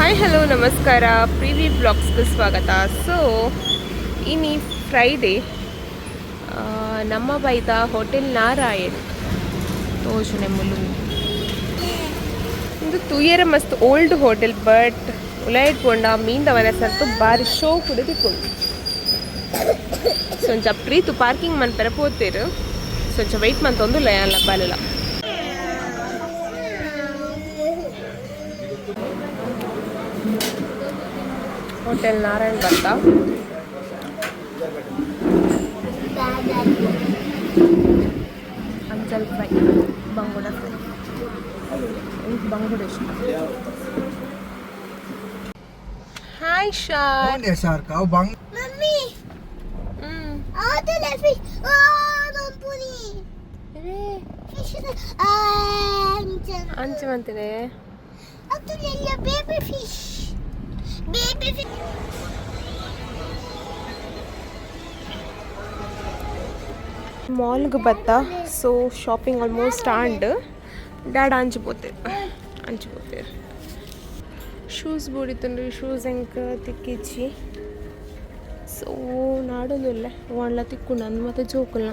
Hi hello ನಮಸ್ಕಾರ privy ಬ್ಲಾಗ್ಸ್ಗೆ ಸ್ವಾಗತ. So ಇನ್ನು ಫ್ರೈಡೇ ನಮ್ಮ ಬೈದ ಹೋಟೆಲ್ ನಾರಾಯಣ್ ತೋಜನೆ ಮುಲು ಇದು ತುಯರ ಮಸ್ತ್ ಓಲ್ಡ್ ಹೋಟೆಲ್ ಬಟ್ ಉಲಾಯ್ಟ್ ಪೋಂಡ ಮೀಂದವನ ಸರ್ತು ಬಾರಿ ಶೋ ಕೂಡ ತಿಕ್ಕೊಂಡು ಸೊಂಚ ಪ್ರೀತು ಪಾರ್ಕಿಂಗ್ ಮನ್ಪೆರ ಪೋತೇರು ಸೊಂಚ ವೆಯ್ಟ್ ಮಂತೊಂದುಲ್ಲ ಯಾನ್ಲ ಬಾಲಲ ಹೋಟೆಲ್ ನಾರಾಯಣ್ ಬರ್ತಾ ಅಂಚಲ್ ಫ್ರೈ ಬಂಗುಡ ಫ್ರೈ ಬಂಗುಡ ಇಷ್ಟ. ಹಾಯ್ ಶಾರ್ ಮಮ್ಮಿ ಆದಲೆ ಫಿಶ್ ನಂಪುನಿ ಫಿಶ್ ಅಂಚಮಂತಿದೆ ಅದಲೆ ಬೇಬಿ ಫಿಶ್ ಮಾಲ್ಗೆ ಬತ್ತ. So shopping almost and dad ಅಂಚಿపోతే ಶೂಸ್ ಬೂಡಿತಂಡ್ರಿ ಶೂಸ್ ಹೆಂಗೆ ತಿಕ್ಕಿಚ್ಚಿ ಸೊ ನಾಡೋದಿಲ್ಲ ಒಳ್ಳ ತಿಕ್ಕು ನಾನು ಮತ್ತೆ ಜೋಕಲ್ನ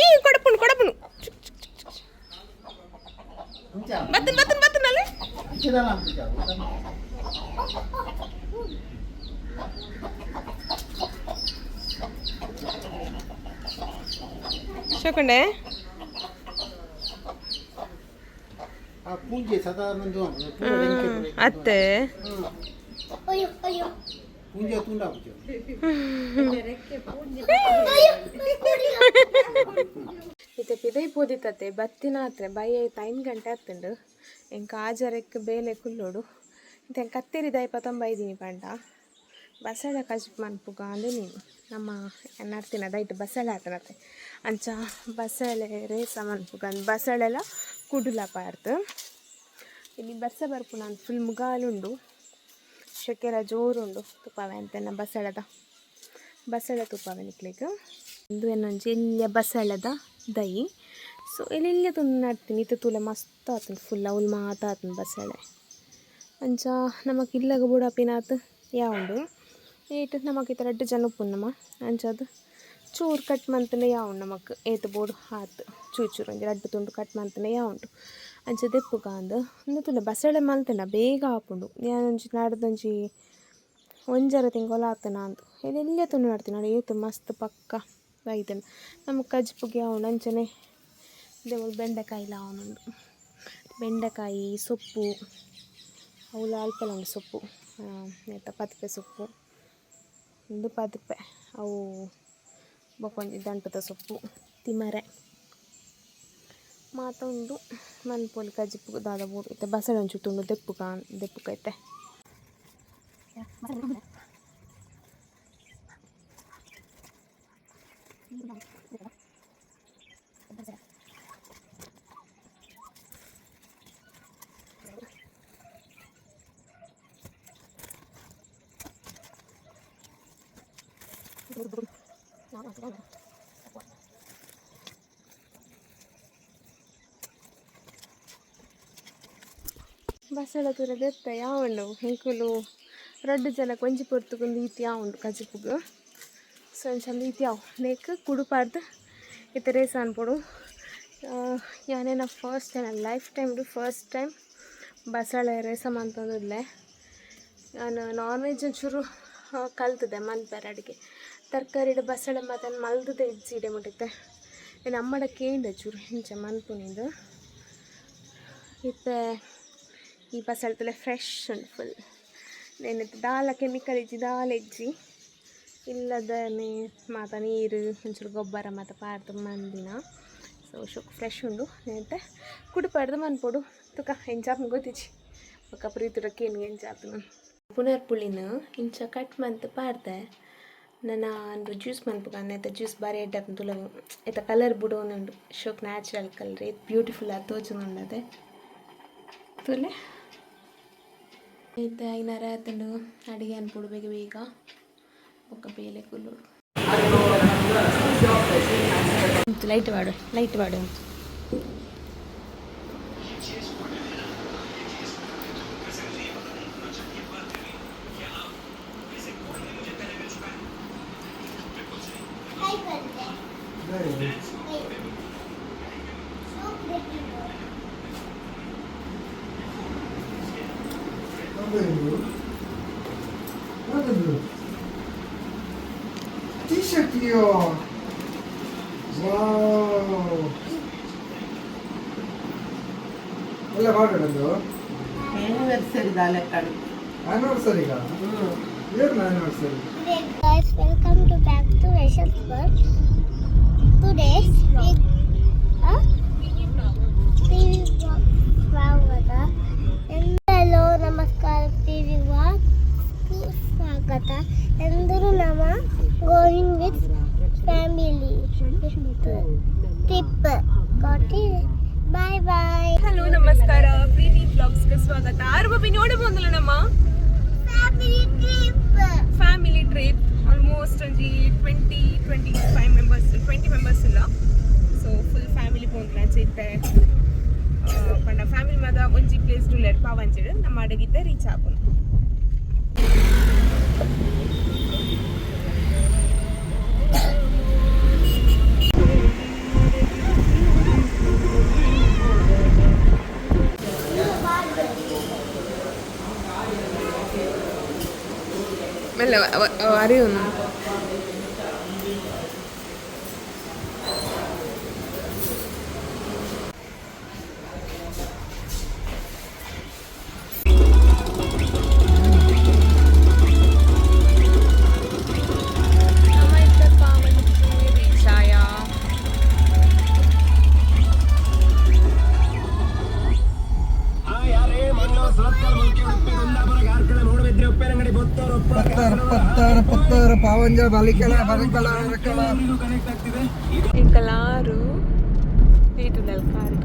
ಈ ಕೊಡಪುನು ಬತ್ತನ್ ಅಲ್ಲೇ ಶೋಕಂಡೆ ಅತ್ತೆ ಇತ್ತೆ ಪಿದೈ ಪೋದಿತ್ತತ್ತೆ ಬತ್ತಿನ ಹತ್ರ ಬೈ 5 ಗಂಟೆ ಆಗ್ತಂಡು ಎಂಕ ಆಜರಕ್ಕೆ ಬೇಲೆ ಕುಲ್ಲೋಡು ಇಂತ ಕತ್ತೇರಿ ದೈ ಪತಂಬೈದೀನಿ ಪಂಡ ಬಸಳೆ ಕಜಿಪ್ ಮನ್ಪುಗ ಅಂದೆ ನೀನು ನಮ್ಮ ಎನ್ನಾಡ್ತಿನ ದೈಟ್ ಬಸಳೆ ಆತನತ್ತೆ ಅಂಚ ಬಸಳೆ ರೇಸ ಮನ್ಪುಗ ಬಸಳೆಲ್ಲ ಕುಡುಲ ಪಾರ್ದು ಇಲ್ಲಿ ಬಸ್ಸ ಬರ್ಪು ನಾನು ಫುಲ್ ಮುಗಾಲುಂಡು ಶೆಕೆರ ಜೋರುಂಡು ತುಪ್ಪವೆ ಅಂತೆನ ಬಸಳೆ ತುಪ್ಪವೆ ನಿಕ್ಲಿಕ್ಕೆ ಇಂದು ಏನೊಂಜಿ ಎಲ್ಲಿಯ ಬಸಳೆದ ದೈ ಸೊ ಎಲ್ಲಿ ತಂದು ನಡ್ತೀನಿ ಇತ್ತು ತುಲೆ ಮಸ್ತ್ ಆತನು ಫುಲ್ ಅವಳು ಮಾತಾತನು ಬಸಳೆ ಅಂಚ ನಮಕ್ ಇಲ್ಲಾಗ ಬುಡಾಪಿನಾತ್ ಯಾವುದು ಏಟು ನಮಕ್ ಈ ಥರ 2 ಜನ ಉಪ್ಪುನ್ನಮ್ಮ ಅಂಚದು ಚೂರು ಕಟ್ ಮಂತನೇ ಯಾವುದು ನಮಕ್ ಏತು ಬೋಡು ಆತು ಚೂರು ಒಂಜಿ 2 ತುಂಡು ಕಟ್ ಮಂತನೇ ಯಾವುದು ಅಂಚ ದೆಪ್ಪುಗ ಅಂದು ಒಂದು ತುಲೆ ಬಸಳೆ ಮಲ್ತಂಡ ಬೇಗ ಹಾಪುಂಡು ഞാനೊಂಜಿ ನಾಡ್ದೊಂಜಿ 1 ತಿಂಗಳ ಆತನ ಅಂದು ಎಲ್ಲಿಯ ತುಂಡು ನಡ್ತೀನಿ ನಾನು ಏತು ಮಸ್ತ್ ಪಕ್ಕ ಬೈತೇನೆ ನಮಗೆ ಕಜ್ಪುಗೆ ಯಾವುದು ಅಂಚನೆ ದೇವಳು ಬೆಂಡೆಕಾಯಿ ಲಾವನುಂಡು ಬೆಂಡೆಕಾಯಿ ಸೊಪ್ಪು ಅವಳು ಅಲ್ಪಲ ಉಂಡು ಸೊಪ್ಪು ಆಯ್ತಾ ಪತ್ಪೆ ಸೊಪ್ಪು ಒಂದು ಪತ್ಪೆ ಅವು ಬೊಕೊಂಜಿ ದಂಟದ ಸೊಪ್ಪು ತಿಮರೆ ಮಾತ ಉಂಡು ಮನ್ಪೊಲಿ ಕಜಿಪ್ಪು ದಾದ ಬೋಡು ಇತ್ತೆ ಬಸಳೆ ಒಂಚೂರು ತುಂಡು ದೆಪ್ಪುಕೈತೆ ಬಸಳೆ ತುರ ದೆತ್ತ ಯಾವಂಡು ಹೆಂಕುಲು 2 ಜನ ಕೊಂಜಿ ಪೊರ್ತುಕೊಂಡು ಈತಿ ಯಾವಂಡು ಕಜಿಪುಗು ಸೊ ಅಂಚಂದ ಈತಿ ಯಾವು ನೆಕ್ ಕುಡುಪಾರ್ದು ಇತ್ತೆ ರೇಸ ಅನ್ಪೊಡು ಯಾನೇನ ಫಸ್ಟ್ ಟೈಮ್ ಬಸಳೆ ರೇಸ ಮಂತಂದಿಲ್ಲೆ ನಾನು ನಾನ್ ವೆಜ್ ಒಂಚೂರು ಕಲ್ತಿದ್ದೆ ಮಲ್ಪೆರ ಅಡಿಗೆ ತರಕಾರಿಡು ಬಸಳೆ ಮತ್ತು ಮಲ್ದದೆ ಇಜ್ಜಿಡೆ ಮುಟ್ಟಿತ್ತೆ ಇನ್ನು ಅಮ್ಮಡ ಕೇಂಡ ಚೂರು ಹಿಂಚ ಮನ್ಪುನಿಂದು ಇತ್ತೆ ಈ ಬಸಳೆ ತಲೆ ಫ್ರೆಶ್ ಉಂಡು ಫುಲ್ ನೆನತ್ತು ದಾಲ ಕೆಮಿಕಲ್ ಇಜ್ಜಿ ಇಲ್ಲದ ಮಾತ ನೀರು ಒಂಚೂರು ಗೊಬ್ಬರ ಮತ್ತು ಪಾರ್ದು ಮಂದಿನ ಸೊ ಫ್ರೆಶ್ ಉಂಡು ನೆನತೆ ಕುಡುಪಾಡ್ದು ಮನ್ಪೊಡು ತುಕ ಹೆಂಚಾಪನ ಗೊತ್ತಿಚ್ಚಿ ಒಕ್ಕ ಪ್ರೀತಿರಕ್ಕೆ ಏನು ಹೆಂಚಾಪನ ಪುನರ್ಪುಳಿನ ಇಂಚ ಕಟ್ ಮಂತ್ ಪಾರ್ದೆ ನಾನು ಜ್ಯೂಸ್ ಮನ್ಪುಗ ಅನ್ನೈತೆ ಜ್ಯೂಸ್ ಬಾರಿ ಎಡ್ಡಾಪನ ತುಲ ಐತ ಕಲರ್ ಬಿಡೋನುಂಡು ಶೋಕ್ ನ್ಯಾಚುರಲ್ ಕಲರ್ ಇದು ಬ್ಯೂಟಿಫುಲ್ ಆಗಿ ತೋಚುಂಡದೆ ತುಲೆ ಐತೆ ಐನಾರ ಆತಂಡು ಅಡಿಗೆ ಅನ್ಪುಡು ಬೇಗ ಒಕ್ಕ ಬೇಲೆ ಕುಲ್ಲೋಡು ಲೈಟ್ ವಾಡು T-shirt io. Wow. ಎಲ್ಲ ಮಾಡಿಡೋದು ಆ್ಯನಿವರ್ಸರಿ ದಾಲೆಕ್ಕಡಿ ಆನಿವರ್ಸರಿಗಾ ಏನು anniversary Hey guys, welcome to back to Rachel's World. Today we ಸ್ವಾಗತ. ಎಲ್ಲರೂ ನಮಸ್ಕಾರ. ಟಿವಿ ಸ್ವಾಗತ. ಎಲ್ಲರೂ ನಮ್ಮ ಗೋಯಿಂಗ್ ವಿತ್ ಫ್ಯಾಮಿಲಿ ಟ್ರಿಪ್ ಕೊಟ್ಟಿ ಬಾಯ್ ಬಾಯ್. ಹಲೋ ನಮಸ್ಕಾರ, ಪ್ರೀತಿ ಬ್ಲಾಗ್ಸ್ಗೆ ಸ್ವಾಗತ. ಆರು ಬಾಬಿ ನೋಡಬಹುದಲ್ಲ ನಮ್ಮ ಫ್ಯಾಮಿಲಿ ಟ್ರಿಪ್ ಆಲ್ಮೋಸ್ಟ್ ಒಂದು 20-25 ಮೆಂಬರ್ಸ್ 20 ಮೆಂಬರ್ಸ್ ಇಲ್ಲ. ಸೊ ಫುಲ್ ಫ್ಯಾಮಿಲಿ ಪೋಂದ್ಲಂಚೈತೆ ಪಂಡ ಫ್ಯಾಮಿಲಿ ಮಾದ ಒಂಜಿ ಪ್ಲೇಸ್ ಟು ಪಾವಂಚಿಡು ನಮ್ಮ ಅಡಗಿದ್ದೆ ರೀಚ್ ಆಪುನು. മെല്ലെ അറിയുന്നു. ಪತ್ತರ ಪಾವಂಜ ಬಲಿಕಲ ಬಲಿಕಲ ఇంకలారు ఇటు నెలకారు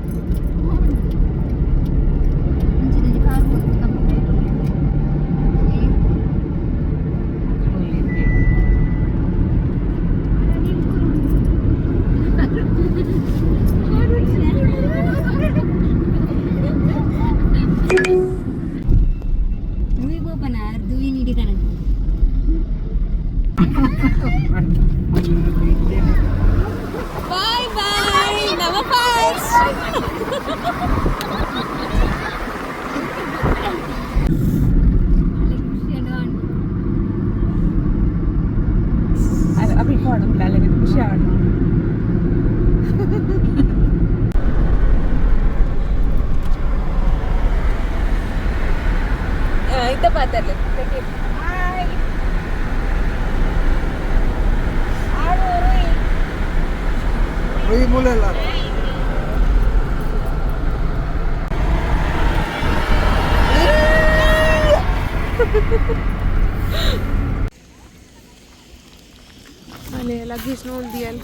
Bye bye. Nama pas. Ada api kau nak lagi tu siapa? Itu patah le. Bye. Rui mulai lah. Ale lagi snow dial.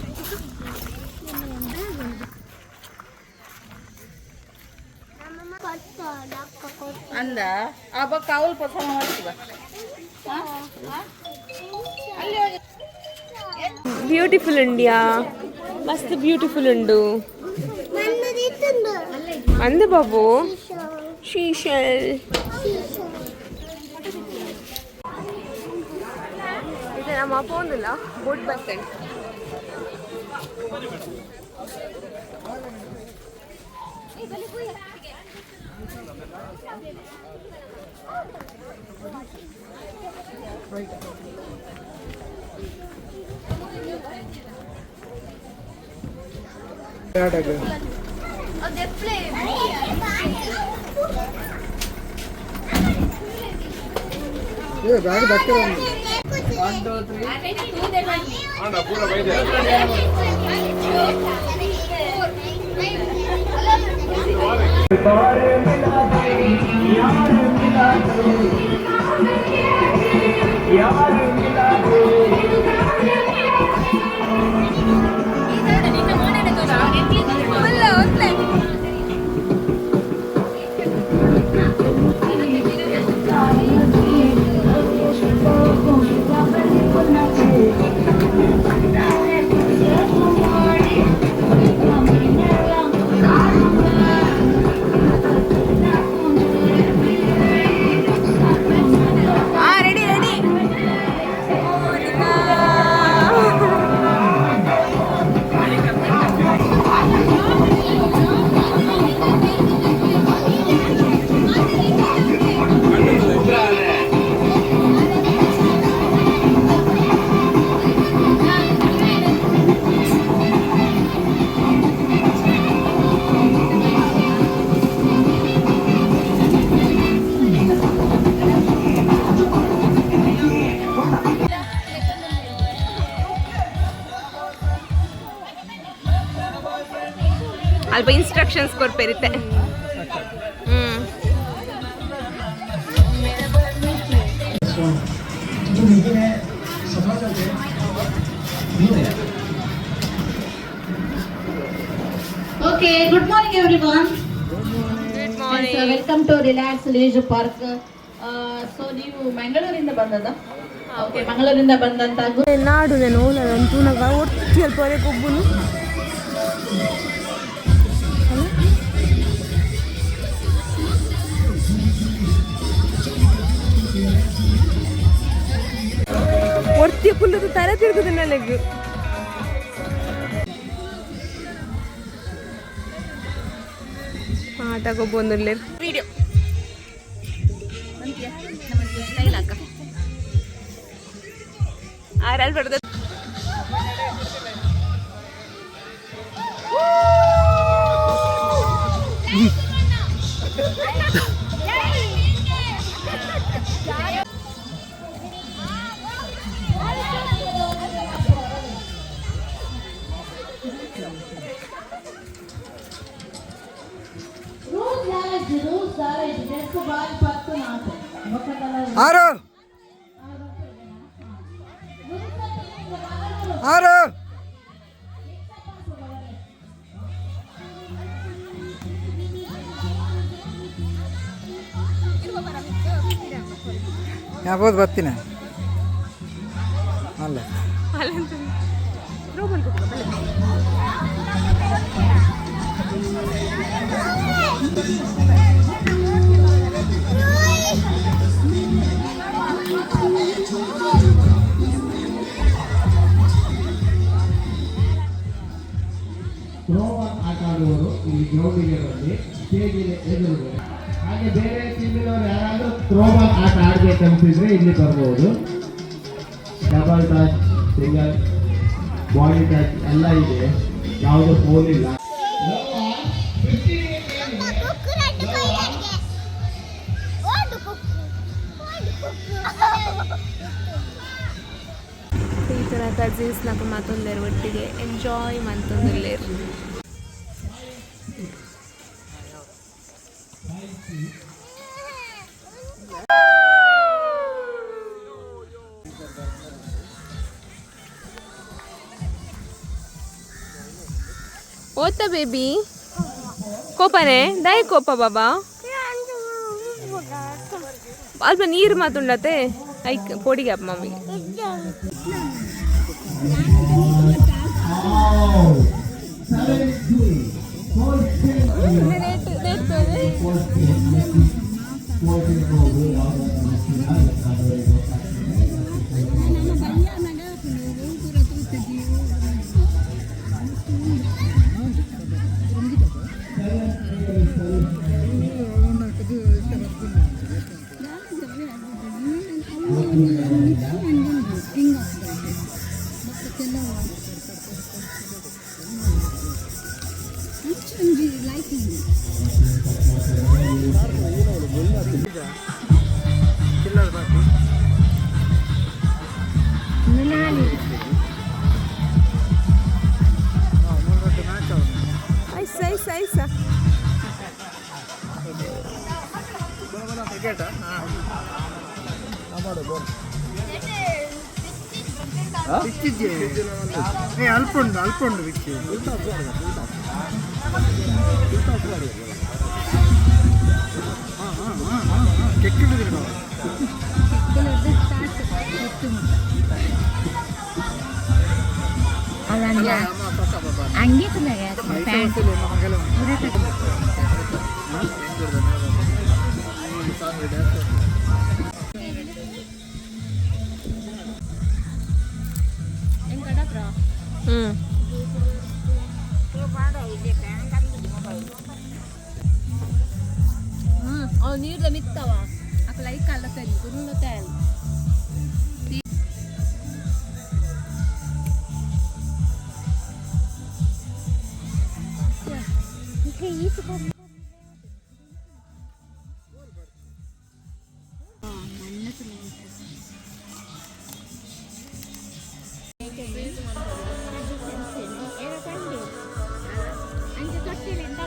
ಅಂದ ಅಬ್ಬ ಕಾವಲ್ ಪಸಂದ್ ಮಾಡ್ತೀವ ಬ್ಯೂಟಿಫುಲ್ ಇಂಡಿಯಾ ಮಸ್ತ್ ಬ್ಯೂಟಿಫುಲ್ ಉಂಡು ಅಂದ ಬಾಬು ಶೀಶಲ್ ಇದು ನಮ್ಮ ಅಪ್ಪ ಒಂದಿಲ್ಲ ಬೋಟ್ ಬರ್ತೇನೆ ये बैग रख के 1 2 3 आना पूरा भाई दे ದೆಪ್ಪ ಇನ್ಸ್ಟ್ರಕ್ಷನ್ಸ್ ಕೊರ್ಪೆರಿತೆ Okay, good morning everyone. Good So, morning welcome to Relax Leisure Park. So ನೀವು ಮಂಗಳೂರಿಂದ ಬಂದದ? Okay, ಮಂಗಳೂರಿಂದ ಬಂದಂತ ನಾಡು ನಾನು ಓಲಂತೂ ನಾಗ ಒಟ್ಟು ಸ್ವಲ್ಪ ಕೊಬ್ಬುನು ಒರ್ತಿ ಪುಲ್ಲದು ತರ ತಿರುಗುದು ನನಗೆ ಆಟಗೊಬ್ಬೊಂದುಲ್ಲೆ ವಿಡಿಯೋ ಆರಲ್ಲಿ ಬರ್ತದೆ ಆರು ಆರು ಯಾಬೋದು ಬರ್ತೀನಿ ಅಲ್ಲ ಥ್ರೋಬಾಲ್ ಆಟ ಆಡುವವರು ಇಲ್ಲಿ ಗ್ರೌಂಡಿಗೆ ಬಂದು ಸ್ಟೇಜಿಗೆ ಎದುರುಗಡೆ ಹಾಗೆ ಬೇರೆ ಟೀಮಿನವರು ಯಾರಾದರೂ ಥ್ರೋಬಾಲ್ ಆಟ ಆಡಬೇಕಂತಿದ್ರೆ ಇಲ್ಲಿ ಬರ್ಬೋದು. Double touch, single, body touch ಎಲ್ಲ ಇದೆ, ಯಾವುದೇ ಫೋನ್ ಇಲ್ಲ. ಈ ಥರ ಕಸಿನ್ಸ್ నాకు ಮಾತೊಂದೇರು ಒಟ್ಟಿಗೆ ಎಂಜಾಯ್ ಮಂತೊಂದುಲ್ಲೇರು ಓದ್ತ ಬೇಬಿ ಕೋಪನೆ ದಯ ಕೋಪ ಬಾಬಾ ಅಲ್ಪ ನೀರು ಮಾತುಂಡತೆ ಐಕ್ ಪೊಡಿಗೆ ಅಪ್ಪ ಮಮ್ಮಿಗೆ ಅಲ್ಪುಂಡು ವಿಕ್ಕಿ ಕೆಕ್ಕಿಡಿದ್ರು ಹಂಗೆ ನೀರು ಮಿತ್ತವ ಅಕ್ಕ ಲೈಕ್ ಅಲ್ಲ ಸರಿ ಗುರುನ ತಯಾರು ಅಂಚೆ ತೊಟ್ಟಿಲಿಂದ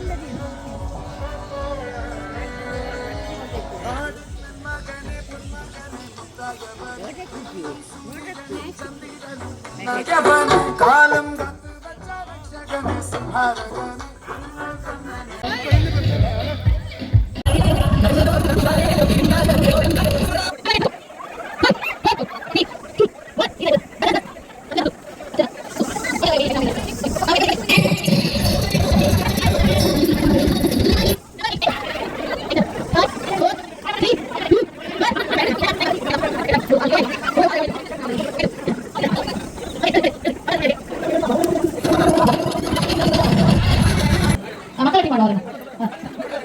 ಮಕ್ಕಳಿಗೆ ಮಾಡುವ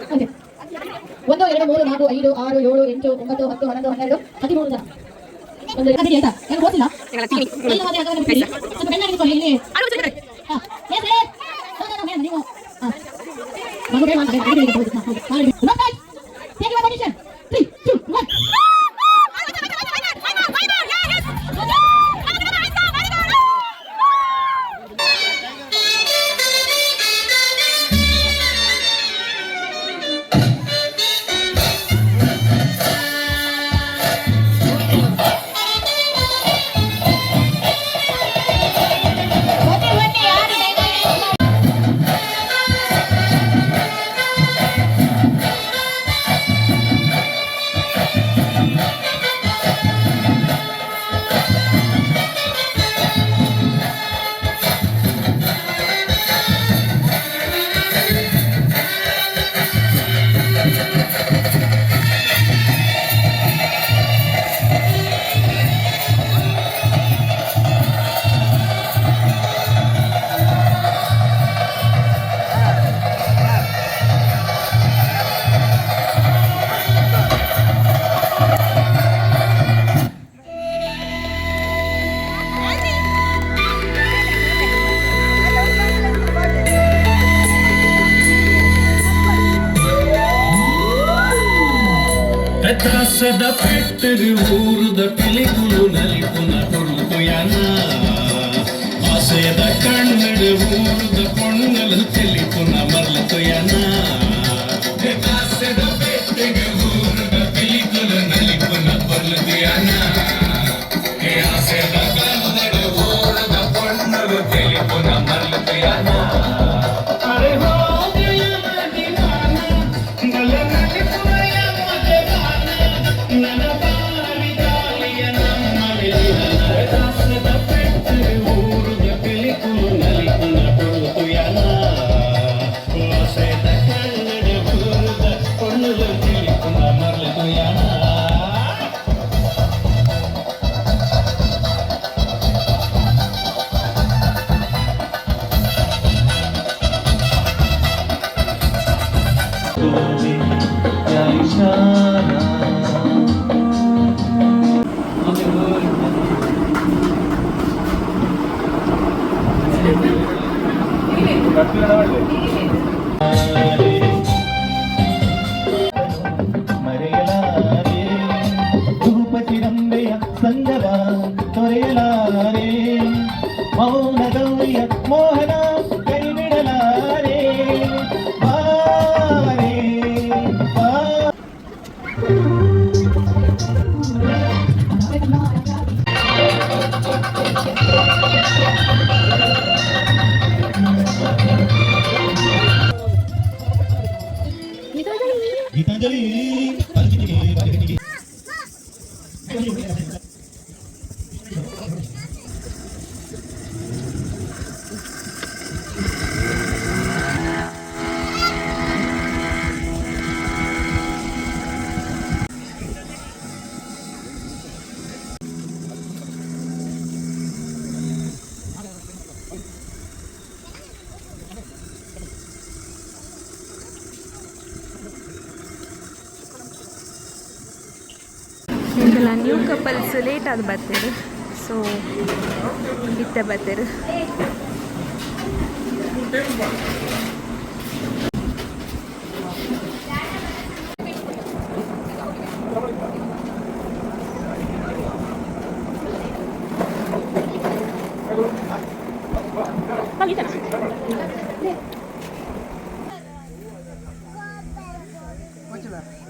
1 2 3 4 5 6 7 8 9 10 11 12 13 ಜನ ಒಂದು ಕಬಡ್ಡಿ ಆಯ್ತಾ ಏನು ಗೊತ್ತಿಲ್ಲ ನೀವು ಮಗುಗೆ ತ್ರಾಸದ ಪೆಟ್ಟರು ಊರುದ ಪಿಲಿಕುಲು ನಲಿಪುನ ಕೊಡುಕೊಯನ ಆಸೆಯದ ಕಣ್ಣಡು ಊರುದ ಪೊಣ್ಣಲು ತಿಳಿಪುನ ಮರ್ಲಕೊಯನ ತ್ರಾಸದ ಪೆಟ್ಟರು ಊರುದ ಪಿಲಿಕುಲು ನಲಿಪುನ ಕೊಡುಕೊಯನ ಆಸೆಯದ ಕಣ್ಣಡು ಊರುದ ಪೊಣ್ಣಲು ತಿಳಿಪುನ ಮರ್ಲಕೊಯನ ಅರೆ ಹೋ ಸಂಗವ ತೊರೆಯಲಾರೆ ಮೌನ ಗೌರಿಯ ಮೋಹನ ಕೈ ಬಿಡಲಾರೆ ಬಾರೆ ಗೀತಾಂಜಲಿ ಈಗೆಲ್ಲ ನ್ಯೂ ಕಪಲ್ಸ್ ಲೇಟ್ ಆದ ಬರ್ತೀರಿ ಸೊ ಇತ್ತ ಬರ್ತೀರಿ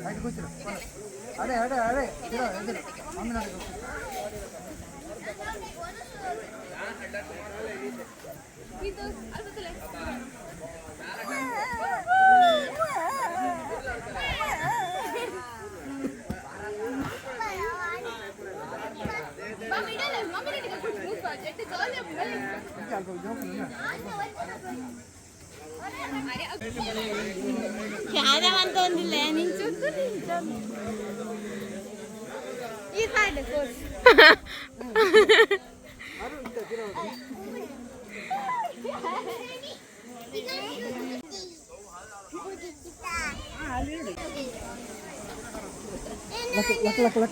అయితే కూర్చో అడే అడే అడే ఎదురు మమ్మీ నాకు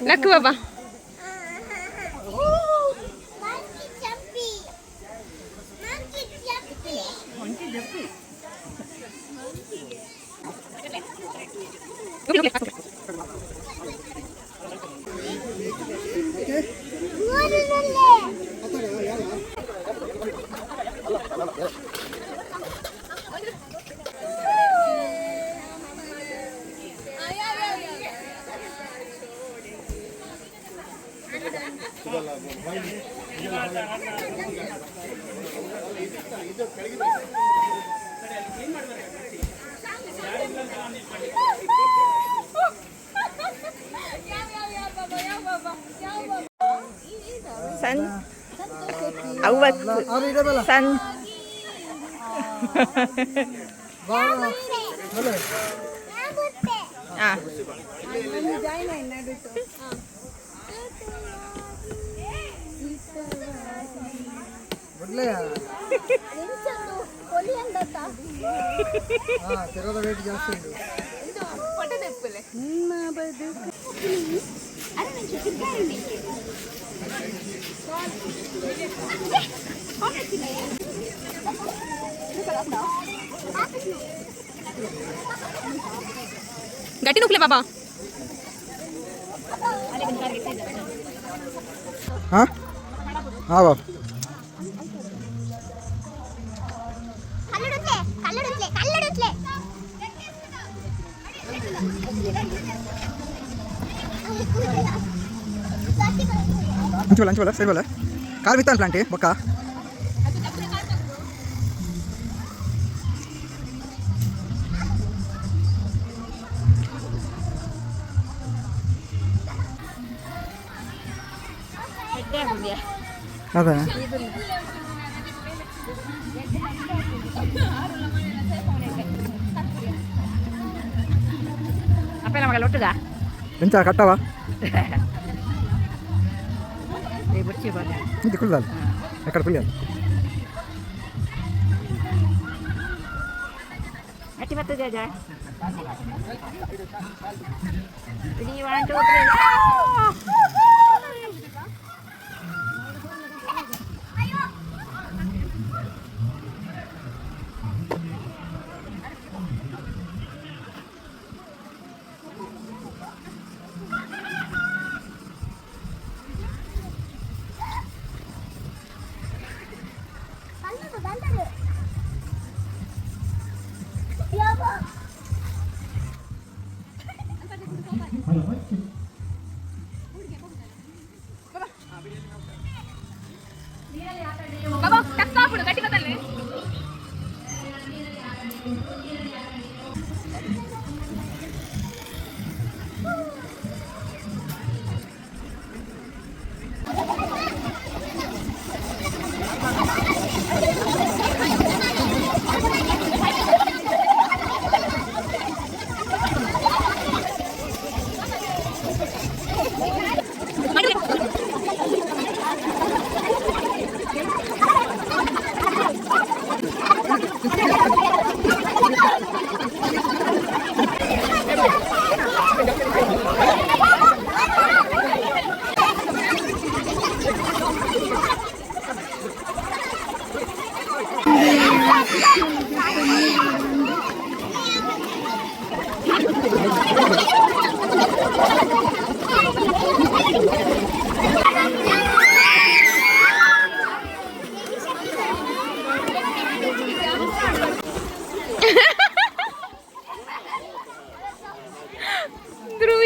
లక్ బాబా సన్ తిరగ వెయిట్ చేస్తుండు గట్టి నొక్కులే బాబా బాబు లంచ్ వాళ్ళ సైడ్ వాళ్ళ కాలు విత్తాను ప్లాంటి బొక్క అదే పెంచా కట్టావా ఇది కుల్లాలి ఎక్కడ కుల్లాలి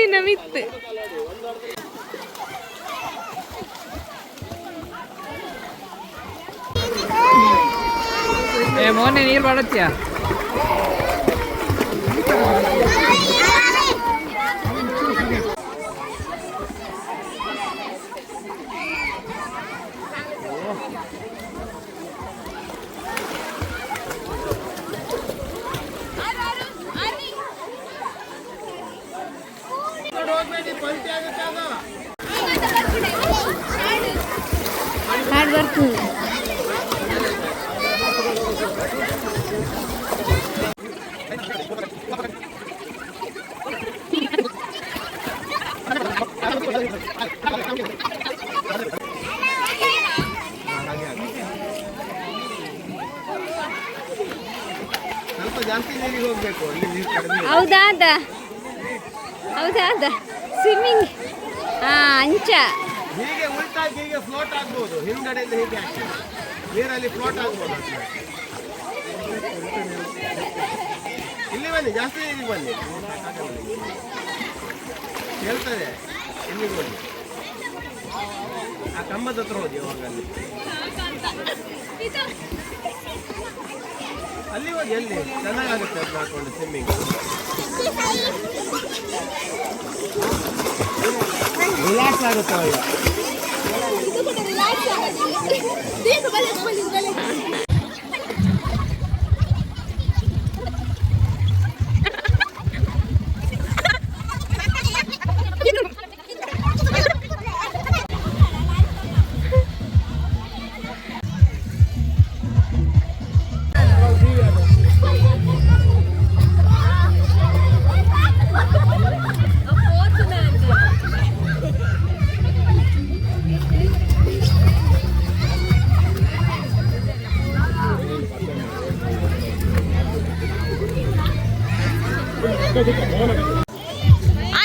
ನೀರಿನ ಮಿತ್ತು ಮೊನ್ನೆ ನೀರು ಮಾಡತ್ತೀಯ ಹಾಡು ಬರ್ತೀನಿ ಸ್ವಲ್ಪ ಜಾಸ್ತಿ ನೀರಿಗೆ ಹೋಗ್ಬೇಕು, ಅಲ್ಲಿ ನೀರು ಕಡಿಮೆ. ಹೌದಾದ ಸ್ವಿಮ್ಮಿಂಗ್ ಅಂಚ ಹೀಗೆ ಉಲ್ಟಾಗಿ ಹೀಗೆ ಫ್ಲೋಟ್ ಆಗ್ಬೋದು, ಹಿಂದ್ಗಡೆಯಿಂದ ಹೀಗೆ ಆಗ್ತದೆ ನೀರಲ್ಲಿ ಫ್ಲೋಟ್ ಆಗ್ಬೋದು ಅಷ್ಟೇ. ಇಲ್ಲಿ ಬನ್ನಿ, ಜಾಸ್ತಿ ನೀರಿಗೆ ಬನ್ನಿ, ಹೇಳ್ತದೆ. ಇಲ್ಲಿಗೆ ಬನ್ನಿ, ಆ ಕಂಬದ ಹತ್ರ ಹೋಗಿ ಅವಾಗ ಅಲ್ಲಿ ಹೋಗಿ, ಅಲ್ಲಿ ಚೆನ್ನಾಗಾಗುತ್ತೆ ಅದು ಹಾಕೊಂಡು ಸ್ವಿಮ್ಮಿಂಗ್. ರಿಲ್ಯಾಕ್ಸ್ ಆಗುತ್ತೆ ಅವಾಗ.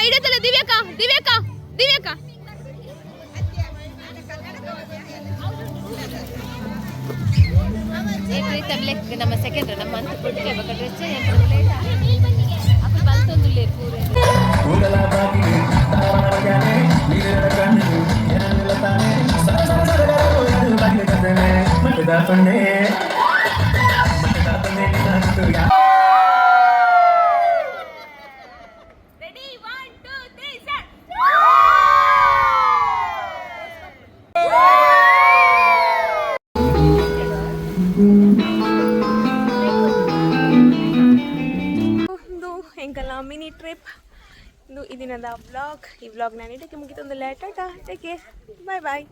ಇಡತ್ತಲ್ಲ ದಿವ್ಯಕ್ಕ ದಿವ್ಯಕ್ಕ ದಿವ್ಯಕ್ಕ ನಮ್ಮ ಸೆಕೆಂಡ್ ನಮ್ಮ ಅಂತ ಕೊಟ್ಟಿಗೆ ಡ್ರೆಸ್ ಅప్పుడు ಬಂತೊಂದು ಎಂಕಲ್ಲ ಮಿನಿ ಟ್ರಿಪ್ ಇದು ಈ ದಿನದ ವ್ಲಾಗ್. ಈ ವ್ಲಾಗ್ ನಾನು ಇದಕ್ಕೆ ಮುಗಿತೊಂದು ಲೇಟ್ ಆಟ. ಟೇಕ್ ಕೇರ್, ಬಾಯ್ ಬಾಯ್.